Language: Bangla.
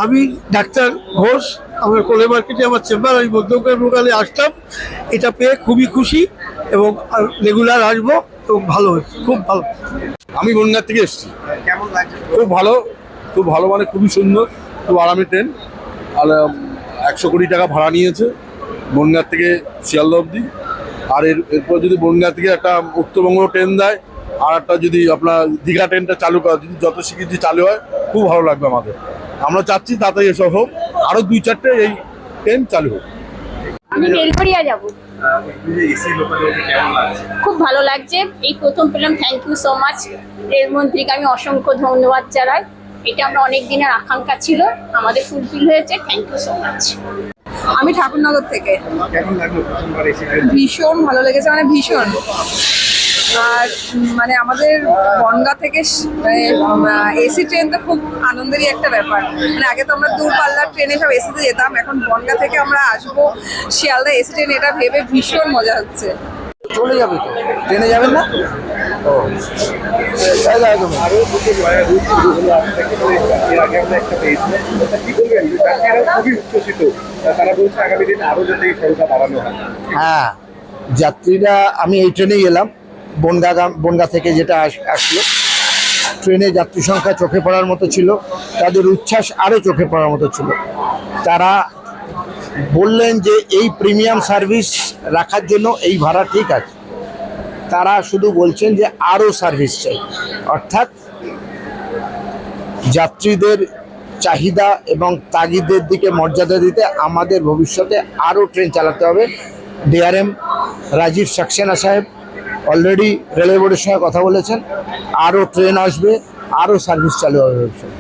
আমি ডাক্তার ঘোষ, আমার কোলে মার্কেটে আমার চেম্বার, আমি মধ্যকালে আসলাম। এটা পেয়ে খুবই খুশি এবং রেগুলার আসবো এবং ভালো হচ্ছে, খুব ভালো। আমি বনগাঁ থেকে এসেছি। কেমন লাগছে? খুব ভালো, খুব ভালো, মানে খুবই সুন্দর, খুব আরামি ট্রেন। আর 100 কোটি টাকা ভাড়া নিয়েছে বনগাঁ থেকে শিয়ালদা অবধি। আর এরপর যদি বনগাঁ থেকে একটা উত্তরবঙ্গ ট্রেন দেয়, আর একটা যদি আপনার দীঘা ট্রেনটা চালু করা, যদি যত শিগগির চালু হয় খুব ভালো লাগবে আমাদের। আমরা চাচ্ছি তাড়াতাড়ি এসব হোক, আরও 2-4টে এই ট্রেন চালু হোক। আমি বেলঘরিয়া যাব। এসি লোকাল কেমন লাগছে? খুব ভালো লাগছে, এই প্রথম পেলাম। Thank you so much. রেলমন্ত্রীকে আমি অসংখ্য ধন্যবাদ জানাই। এটা আমরা অনেক দিনের আকাঙ্ক্ষা ছিল, আমাদের ফুলফিল হয়েছে। Thank you so much. আমি ঠাকুরনগর থেকে। কেমন লাগলো প্রথমবার এসি? ভীষণ ভালো লেগেছে, মানে ভীষণ। আর মানে আমাদের বনগাঁ থেকে এসি ট্রেন তো খুব আনন্দেরই একটা ব্যাপার। মানে আগে তো আমরা দূরপাল্লার ট্রেনে সব এসিতে যেতাম, এখন বনগাঁ থেকে আমরা আসবো শিয়ালদা এসি ট্রেন, এটা ভেবে ভীষণ মজা হচ্ছে। চলে যাবে তো, ট্রেনে যাবেন না? আরো দুটো রুট শুরু হলো আপনাকে, এর আগে আমরা একটা পেয়েছিলাম। কি বলবেন? যাত্রীরা খুবই উচ্ছ্বসিত, তারা বলছে আগামী দিনে আরো যাতে এই সংখ্যা বাড়ানো হয়। হ্যাঁ, যাত্রীরা, আমি এই ট্রেনেই এলাম বনগাঁ থেকে, যেটা আসলো ট্রেনে যাত্রী সংখ্যা চোখে পড়ার মতো ছিল, তাদের উচ্ছ্বাস আরও চোখে পড়ার মতো ছিল। তারা বললেন যে এই প্রিমিয়াম সার্ভিস রাখার জন্য এই ভাড়া ঠিক আছে, তারা শুধু বলছেন যে আরও সার্ভিস চাই। অর্থাৎ যাত্রীদের চাহিদা এবং তাগিদের দিকে মর্যাদা দিতে আমাদের ভবিষ্যতে আরও ট্রেন চালাতে হবে। ডিআরএম রাজীব সাক্সেনা সাহেব অলরেডি রেলওয়ে বোর্ডের সঙ্গে কথা বলেছেন, আরও ট্রেন আসবে, আরও সার্ভিস চালু হবে ভবিষ্যতে।